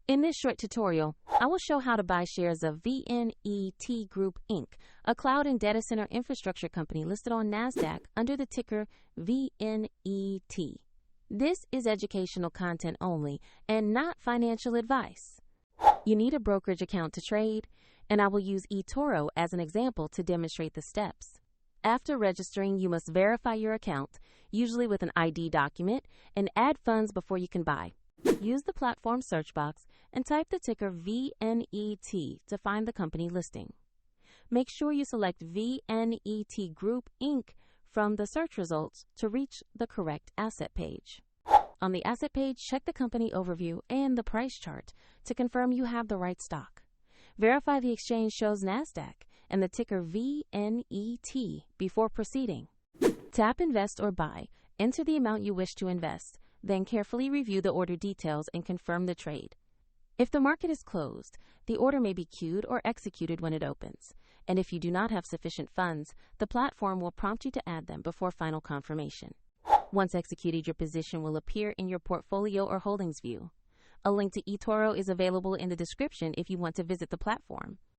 In this short tutorial, I will show how to buy shares of VNET Group Inc., a cloud and data center infrastructure company listed on NASDAQ under the ticker VNET. This is educational content only and not financial advice. You need a brokerage account to trade, and I will use eToro as an example to demonstrate the steps. After registering, you must verify your account, usually with an ID document, and add funds before you can buy. Use the platform search box and type the ticker VNET to find the company listing. Make sure you select VNET Group Inc. from the search results to reach the correct asset page. On the asset page, check the company overview and the price chart to confirm you have the right stock. Verify the exchange shows NASDAQ and the ticker VNET before proceeding. Tap Invest or Buy, enter the amount you wish to invest, then carefully review the order details and confirm the trade. If the market is closed, the order may be queued or executed when it opens, and if you do not have sufficient funds, the platform will prompt you to add them before final confirmation. Once executed, your position will appear in your portfolio or holdings view. A link to eToro is available in the description if you want to visit the platform.